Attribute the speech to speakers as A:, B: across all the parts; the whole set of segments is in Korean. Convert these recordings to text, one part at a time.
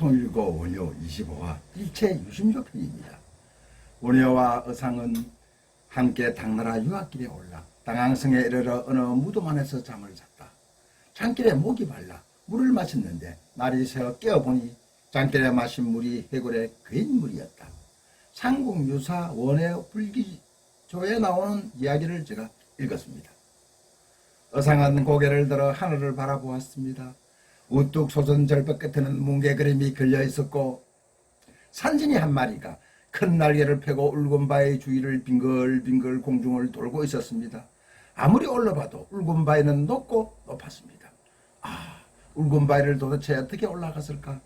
A: 통일고 원효 25화 일체 유심조 편입니다. 원효와 의상은 함께 당나라 유학길에 올라 당항성에 이르러 어느 무덤 안에서 잠을 잤다. 잠길에 목이 말라 물을 마셨는데 날이 새어 깨어보니 잠길에 마신 물이 해골의 괴인물이었다. 삼국유사 원효 불기조에 나오는 이야기를 제가 읽었습니다. 의상은 고개를 들어 하늘을 바라보았습니다. 우뚝 솟은 절벽 끝에는 뭉게 그림이 걸려 있었고 산진이 한 마리가 큰 날개를 펴고 울군 바위 주위를 빙글빙글 공중을 돌고 있었습니다. 아무리 올라봐도 울군 바위는 높고 높았습니다. 울군 바위를 도대체 어떻게 올라갔을까?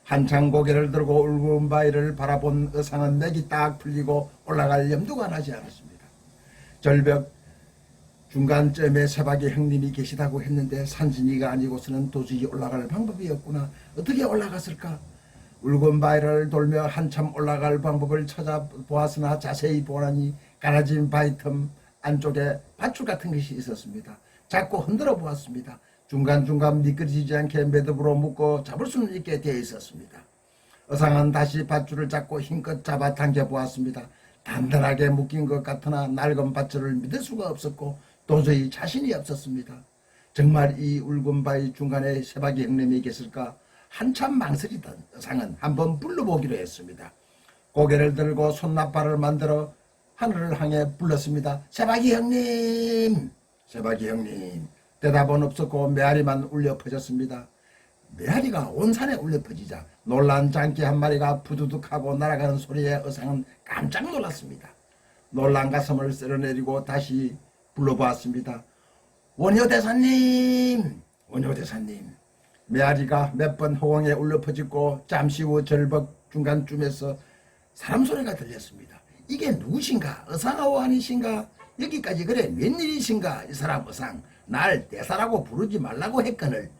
A: 한창 고개를 들고 울군 바위를 바라본 의상은 맥이 딱 풀리고 올라갈 염두가 나지 않았습니다. 절벽 중간쯤에 세박의 형님이 계시다고 했는데 산진이가 아니고서는 도저히 올라갈 방법이 없구나. 어떻게 올라갔을까? 울군 바위를 돌며 한참 올라갈 방법을 찾아보았으나 자세히 보라니 가라진 바위 틈 안쪽에 밧줄 같은 것이 있었습니다. 자꾸 흔들어 보았습니다. 중간중간 미끄러지지 않게 매듭으로 묶고 잡을 수는 있게 되어 있었습니다. 의상은 다시 밧줄을 잡고 힘껏 잡아 당겨 보았습니다. 단단하게 묶인 것 같으나 낡은 밧줄을 믿을 수가 없었고 도저히 자신이 없었습니다. 정말 이 울군 바위 중간에 세박이 형님이 계실까? 한참 망설이던 의상은 한번 불러보기로 했습니다. 고개를 들고 손나팔을 만들어 하늘을 향해 불렀습니다. 세박이 형님! 세박이 형님! 대답은 없었고 메아리만 울려 퍼졌습니다. 메아리가 온 산에 울려 퍼지자 놀란 장기 한 마리가 부두둑하고 날아가는 소리에 의상은 깜짝 놀랐습니다. 놀란 가슴을 쓸어내리고 다시 불러보았습니다. 원효 대사님! 원효 대사님! 메아리가 몇 번 허공에 울려 퍼지고 잠시 후 절벽 중간쯤에서 사람 소리가 들렸습니다. 이게 누구신가? 의상하오 아니신가? 여기까지 그래 웬일이신가? 이 사람 의상 날 대사라고 부르지 말라고 했거늘.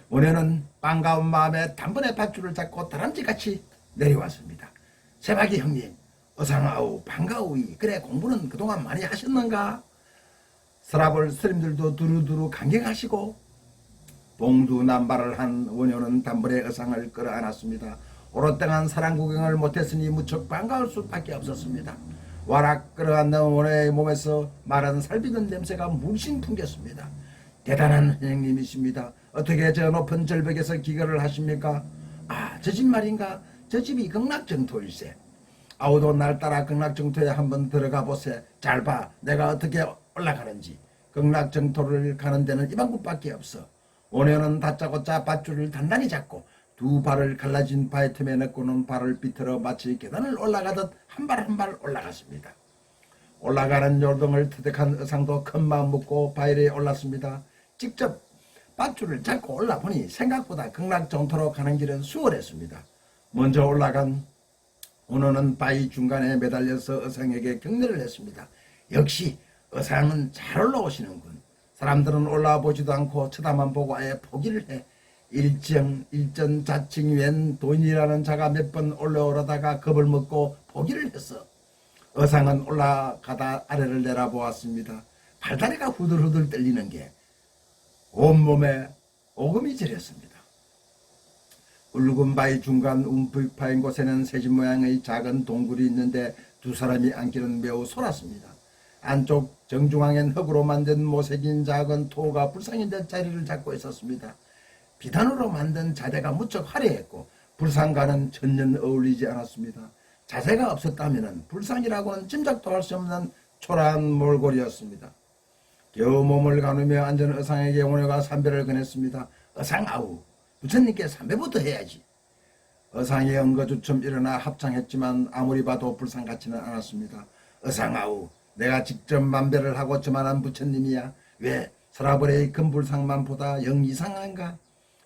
A: 원효는 반가운 마음에 단번에 밧줄을 잡고 다람쥐같이 내려왔습니다. 세박이 형님 의상하오 반가우이. 그래 공부는 그동안 많이 하셨는가? 서랍을 스님들도 두루두루 강경하시고 동두남발을 한 원효는 단번에 의상을 끌어안았습니다. 오랫동안 사랑 구경을 못했으니 무척 반가울 수밖에 없었습니다. 와락 끌어안는 원효의 몸에서 마른 살비는 냄새가 물씬 풍겼습니다. 대단한 선생님이십니다. 어떻게 저 높은 절벽에서 기거를 하십니까? 저 집 말인가? 저 집이 극락정토일세. 아우도 날 따라 극락정토에 한번 들어가 보세. 잘 봐. 내가 어떻게 올라가는지. 극락정토를 가는 데는 이 방법밖에 없어. 원효는 다짜고짜 밧줄을 단단히 잡고 두 발을 갈라진 바위 틈에 넣고는 발을 비틀어 마치 계단을 올라가듯 한 발 한 발 올라갔습니다. 올라가는 요동을 터득한 의상도 큰 마음 먹고 바위 위에 올랐습니다. 직접 밧줄을 잡고 올라보니 생각보다 극락정토로 가는 길은 수월했습니다. 먼저 올라간 원효는 바위 중간에 매달려서 의상에게 격려를 했습니다. 역시 의상은 잘 올라오시는군. 사람들은 올라와 보지도 않고 쳐다만 보고 아예 포기를 해. 일전 자칭 웬 도인이라는 자가 몇 번 올라오려다가 겁을 먹고 포기를 했어. 의상은 올라가다 아래를 내려보았습니다. 발다리가 후들후들 떨리는 게 온몸에 오금이 저렸습니다. 울군 바위 중간 움푹 파인 곳에는 새집 모양의 작은 동굴이 있는데 두 사람이 앉기는 매우 소랐습니다. 안쪽 정중앙엔 흙으로 만든 모색인 작은 토가 불상이 된 자리를 잡고 있었습니다. 비단으로 만든 자대가 무척 화려했고 불상과는 전혀 어울리지 않았습니다. 자세가 없었다면 불상이라고는 짐작도 할 수 없는 초라한 몰골이었습니다. 겨우 몸을 가누며 앉은 의상에게 원효가 삼배를 건넸습니다. 의상아우, 부처님께 삼배부터 해야지. 의상이 엉거주춤 일어나 합창했지만 아무리 봐도 불상 같지는 않았습니다. 의상아우, 내가 직접 만배를 하고 저만한 부처님이야. 왜 서라벌의 금불상만 보다 영 이상한가?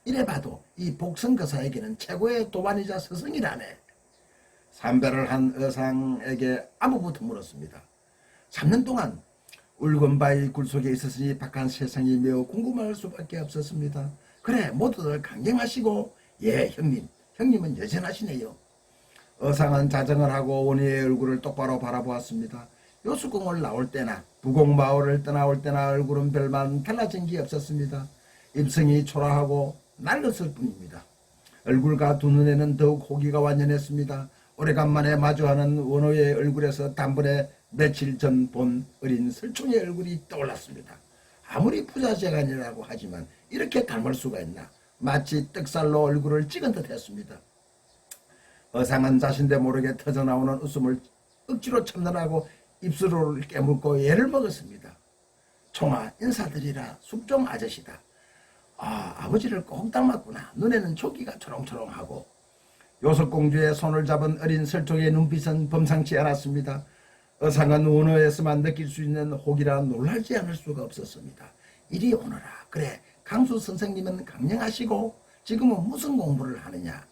A: 이래 봐도 이 복성거사에게는 최고의 도반이자 스승이라네. 삼배를 한 의상에게 아무부터 물었습니다. 3년 동안 울군 바위 굴속에 있었으니 바깥 세상이 매우 궁금할 수밖에 없었습니다. 그래 모두들 강경하시고 예 형님은 여전하시네요. 의상은 자정을 하고 원효의 얼굴을 똑바로 바라보았습니다. 요수궁을 나올 때나 부곡마을을 떠나올 때나 얼굴은 별반 달라진 게 없었습니다. 입성이 초라하고 낡았을 뿐입니다. 얼굴과 두 눈에는 더욱 호기가 완연했습니다. 오래간만에 마주하는 원호의 얼굴에서 단번에 며칠 전 본 어린 설총의 얼굴이 떠올랐습니다. 아무리 부자재간이라고 하지만 이렇게 닮을 수가 있나. 마치 떡살로 얼굴을 찍은 듯 했습니다. 어상은 자신도 모르게 터져나오는 웃음을 억지로 참느라고 입술을 깨물고 애를 먹었습니다. 총아, 인사드리라. 숙종 아저씨다. 아버지를 꼭 닮았구나. 눈에는 조기가 초롱초롱하고. 요석공주의 손을 잡은 어린 설총의 눈빛은 범상치 않았습니다. 어상은 원어에서만 느낄 수 있는 혹이라 놀라지 않을 수가 없었습니다. 이리 오너라. 그래, 강수 선생님은 강령하시고 지금은 무슨 공부를 하느냐.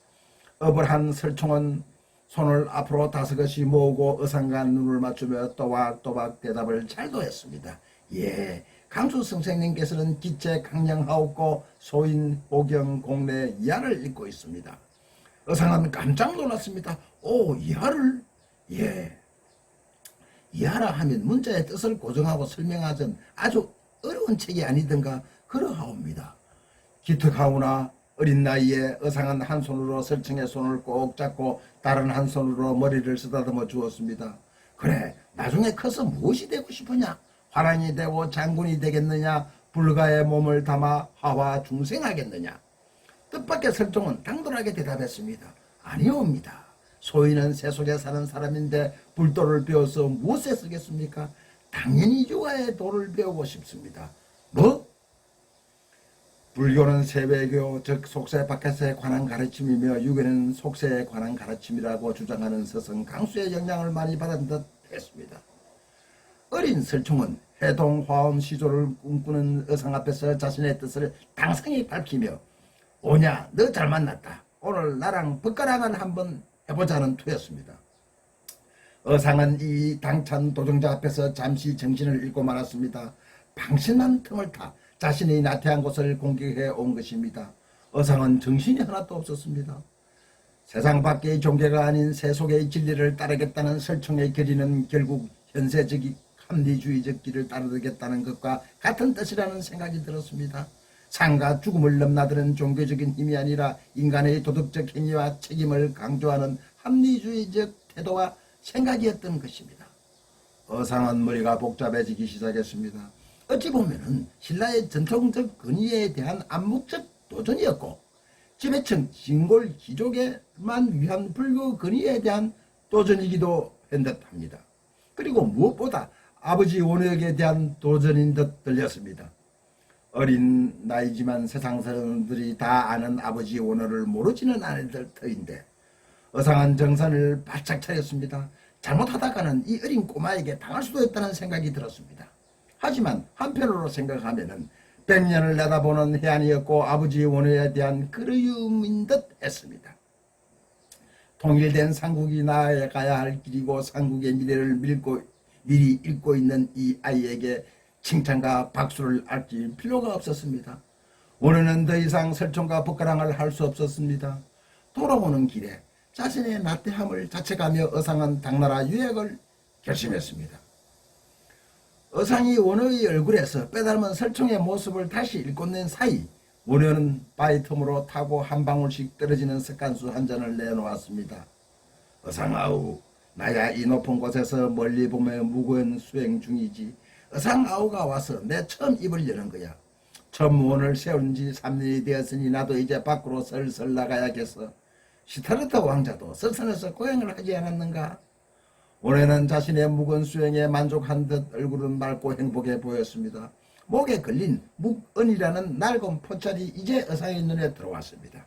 A: 업을 한 설총은 손을 앞으로 다섯것이 모으고 어상과 눈을 맞추며 또박또박 대답을 잘도 했습니다. 예, 강수 선생님께서는 기체 강령하옵고 소인 보경 공내 이하를 읽고 있습니다. 어상은 깜짝 놀랐습니다. 오, 이하를? 예. 이하라 하면 문자의 뜻을 고정하고 설명하던 아주 어려운 책이 아니던가 그러하옵니다. 기특하오나 어린 나이에 어상은 한 손으로 설청의 손을 꼭 잡고 다른 한 손으로 머리를 쓰다듬어 주었습니다. 그래, 나중에 커서 무엇이 되고 싶으냐? 화랑이 되고 장군이 되겠느냐? 불가의 몸을 담아 하와 중생하겠느냐? 뜻밖의 설종은 당돌하게 대답했습니다. 아니옵니다. 소인은 세속에 사는 사람인데 불도를 배워서 무엇에 쓰겠습니까? 당연히 유아의 도를 배우고 싶습니다. 뭐? 불교는 세외교, 즉 속세 바깥에 관한 가르침이며 유교는 속세에 관한 가르침이라고 주장하는 서성 강수의 영향을 많이 받은 듯 했습니다. 어린 설총은 해동 화엄 시조를 꿈꾸는 어상 앞에서 자신의 뜻을 당상히 밝히며 오냐, 너 잘 만났다. 오늘 나랑 벗가랑을 한번 해보자는 투였습니다. 어상은 이 당찬 도정자 앞에서 잠시 정신을 잃고 말았습니다. 방심한 틈을 타 자신이 나태한 곳을 공격해 온 것입니다. 어상은 정신이 하나도 없었습니다. 세상 밖의 종교가 아닌 세속의 진리를 따르겠다는 설총의 결의는 결국 현세적 합리주의적 길을 따르겠다는 것과 같은 뜻이라는 생각이 들었습니다. 삶과 죽음을 넘나드는 종교적인 힘이 아니라 인간의 도덕적 행위와 책임을 강조하는 합리주의적 태도와 생각이었던 것입니다. 어상은 머리가 복잡해지기 시작했습니다. 어찌 보면은 신라의 전통적 권위에 대한 암묵적 도전이었고 지배층 진골 귀족에만 위한 불교 권위에 대한 도전이기도 한 듯합니다. 그리고 무엇보다 아버지 원혁에 대한 도전인 듯 들렸습니다. 어린 나이지만 세상 사람들이 다 아는 아버지 원어를 모르지는 않을 터인데 어상한 정선을 바짝 차렸습니다. 잘못하다가는 이 어린 꼬마에게 당할 수도 있다는 생각이 들었습니다. 하지만 한편으로 생각하면은 100년을 내다보는 해안이었고 아버지 원어에 대한 그리움인 듯 했습니다. 통일된 삼국이 나아가야 할 길이고 삼국의 미래를 미리 읽고 있는 이 아이에게 칭찬과 박수를 아낄 필요가 없었습니다. 원어는 더 이상 설총과 벗가랑을 할 수 없었습니다. 돌아오는 길에 자신의 나태함을 자책하며 어상은 당나라 유학을 결심했습니다. 어상이 원어의 얼굴에서 빼닮은 설총의 모습을 다시 일궈낸 사이 원어는 바위 틈으로 타고 한 방울씩 떨어지는 석간수 한 잔을 내놓았습니다. 어상아우, 나야 이 높은 곳에서 멀리 보며 무거운 수행 중이지. 어상아우가 와서 내 처음 입을 여는 거야. 처음 원을 세운 지 3년이 되었으니 나도 이제 밖으로 슬슬 나가야겠어. 시타르타 왕자도 서산에서 고행을 하지 않았는가? 원에는 자신의 묵은 수행에 만족한 듯 얼굴은 맑고 행복해 보였습니다. 목에 걸린 묵은이라는 낡은 포찰이 이제 어상의 눈에 들어왔습니다.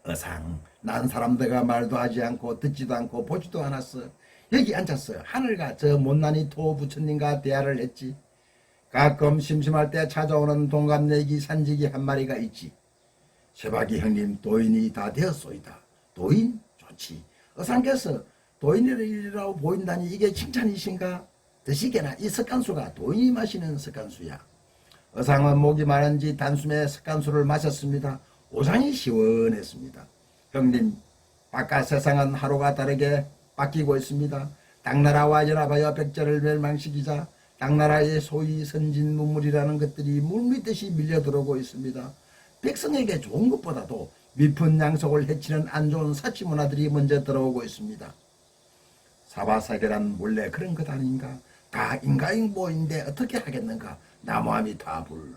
A: 어상, 난 사람들과 말도 하지 않고 듣지도 않고 보지도 않았어. 여기 앉았어. 하늘과 저 못난이 도 부처님과 대화를 했지. 가끔 심심할 때 찾아오는 동갑내기 산지기 한 마리가 있지. 쇠박이 형님, 도인이 다 되었소이다. 도인? 좋지. 어상께서 도인이라고 보인다니 이게 칭찬이신가? 드시게나 이 석간수가 도인이 마시는 석간수야. 어상은 목이 마른지 단숨에 석간수를 마셨습니다. 오상이 시원했습니다. 형님, 바깥 세상은 하루가 다르게 바뀌고 있습니다. 당나라와 연합하여 백제를 멸망시키자 당나라의 소위 선진 문물이라는 것들이 물밀듯이 밀려들어오고 있습니다. 백성에게 좋은 것보다도 미푼 양속을 해치는 안 좋은 사치 문화들이 먼저 들어오고 있습니다. 사바사계란 원래 그런 것 아닌가? 다 인가인보인데 어떻게 하겠는가? 나무아미타불.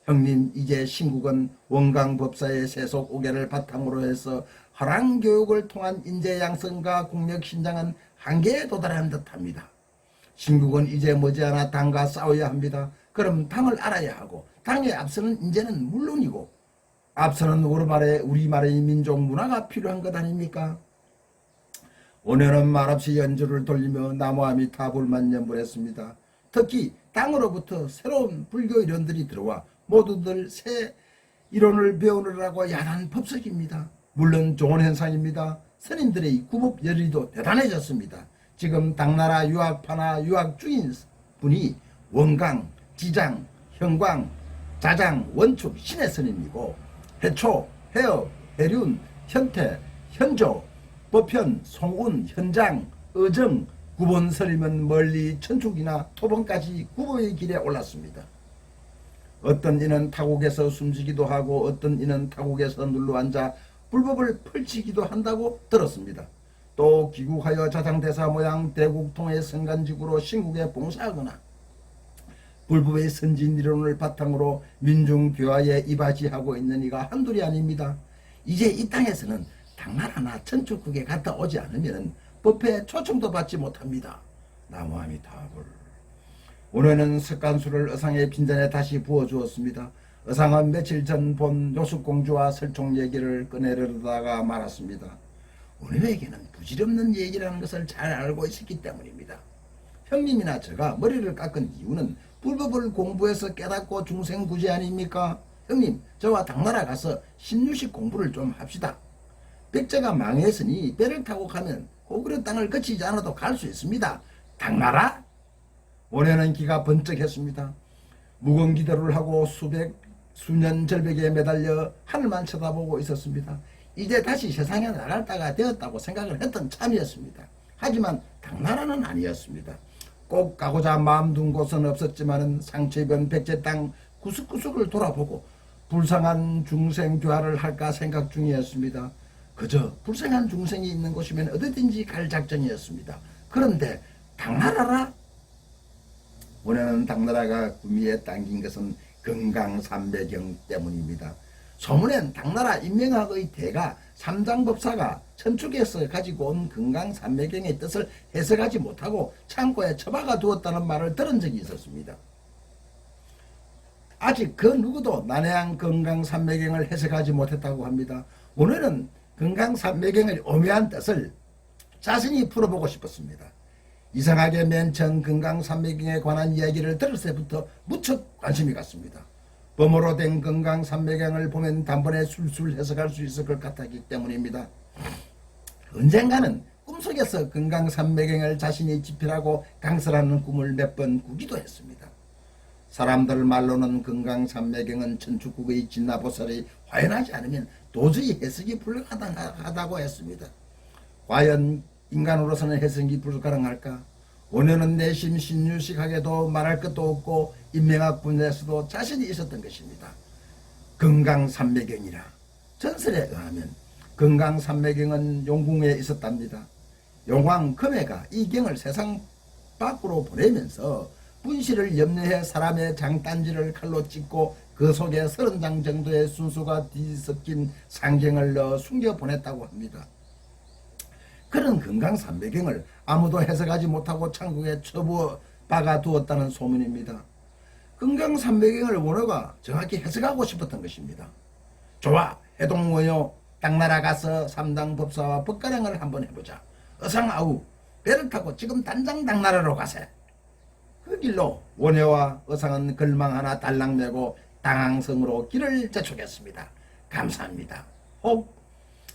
A: 형님, 이제 신국은 원광법사의 세속 오개를 바탕으로 해서 화랑교육을 통한 인재 양성과 국력 신장은 한계에 도달한 듯합니다. 신국은 이제 머지않아 당과 싸워야 합니다. 그럼 당을 알아야 하고 당에 앞서는 인재는 물론이고 앞서는 우리말의 민족 문화가 필요한 것 아닙니까? 오늘은 말없이 연주를 돌리며 나무아미타불만 연불했습니다. 특히 당으로부터 새로운 불교 이론들이 들어와 모두들 새 이론을 배우느라고 야단 법석입니다. 물론 좋은 현상입니다. 스님들의 구법 열의도 대단해졌습니다. 지금 당나라 유학파나 유학 중인 분이 원강, 지장, 현광, 자장, 원축, 신의 스님이고 해초, 해업, 해륜, 현태, 현조, 법현, 송운, 현장, 의정, 구본스님은 멀리 천축이나 토본까지 구보의 길에 올랐습니다. 어떤 이는 타국에서 숨지기도 하고 어떤 이는 타국에서 눌러앉아 불법을 펼치기도 한다고 들었습니다. 또 귀국하여 자장대사 모양 대국통의 선간직으로 신국에 봉사하거나 불법의 선진 이론을 바탕으로 민중교화에 이바지하고 있는 이가 한둘이 아닙니다. 이제 이 땅에서는 당나라나 천축국에 갔다 오지 않으면 법회 초청도 받지 못합니다. 나무아미타불. 오늘은 석간수를 의상의 빈잔에 다시 부어주었습니다. 의상은 며칠 전 본 요숙공주와 설총 얘기를 꺼내려다가 말았습니다. 오늘에게는 부질없는 얘기라는 것을 잘 알고 있었기 때문입니다. 형님이나 제가 머리를 깎은 이유는 불법을 공부해서 깨닫고 중생구제 아닙니까? 형님, 저와 당나라 가서 신유식 공부를 좀 합시다. 백제가 망했으니 배를 타고 가면 고구려 땅을 거치지 않아도 갈 수 있습니다. 당나라? 올해는 기가 번쩍했습니다. 무거운 기도를 하고 수년 절벽에 매달려 하늘만 쳐다보고 있었습니다. 이제 다시 세상에 나갈 때가 되었다고 생각을 했던 참이었습니다. 하지만 당나라는 아니었습니다. 꼭 가고자 마음 둔 곳은 없었지만 상처 입은 백제 땅 구석구석을 돌아보고 불쌍한 중생 교화를 할까 생각 중이었습니다. 그저 불쌍한 중생이 있는 곳이면 어디든지 갈 작정이었습니다. 그런데 당나라라? 원래는 당나라가 구미에 당긴 것은 금강삼배경 때문입니다. 소문엔 당나라 인명학의 대가 삼장법사가 천축에서 가지고 온 금강삼배경의 뜻을 해석하지 못하고 창고에 처박아 두었다는 말을 들은 적이 있었습니다. 아직 그 누구도 난해한 금강삼배경을 해석하지 못했다고 합니다. 오늘은 금강삼배경의 오묘한 뜻을 자신이 풀어보고 싶었습니다. 이상하게 맨 처음 금강삼배경에 관한 이야기를 들을 때부터 무척 관심이 갔습니다. 범어로 된 금강삼배경을 보면 단번에 술술 해석할 수 있을 것 같았기 때문입니다. 언젠가는 꿈속에서 금강삼배경을 자신이 집필하고 강설하는 꿈을 몇 번 꾸기도 했습니다. 사람들 말로는 금강삼배경은 천축국의 진나보살이 화연하지 않으면 도저히 해석이 불가능하다고 했습니다. 과연 인간으로서는 해석이 불가능할까? 원효는 내심 신유식하게도 말할 것도 없고 인명학 분야에서도 자신이 있었던 것입니다. 금강삼배경이라. 전설에 의하면 금강삼배경은 용궁에 있었답니다. 용왕 금해가 이 경을 세상 밖으로 보내면서 분실을 염려해 사람의 장단지를 칼로 찢고 그 속에 30장 정도의 순수가 뒤섞인 상경을 넣어 숨겨 보냈다고 합니다. 그런 금강삼배경을 아무도 해석하지 못하고 창국에 처부어 박아 두었다는 소문입니다. 금강삼배경을 원효가 정확히 해석하고 싶었던 것입니다. 좋아, 해동원효 당나라 가서 삼당법사와 법가량을 한번 해보자. 의상아우 배를 타고 지금 당장 당나라로 가세. 그 길로 원효와 의상은 걸망 하나 달랑 메고 당항성으로 길을 재촉했습니다. 감사합니다. 혹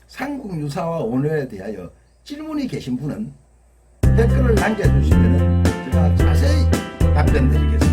A: 상국유사와 원효에 대하여 질문이 계신 분은 댓글을 남겨주시면 제가 자세히 답변 드리겠습니다.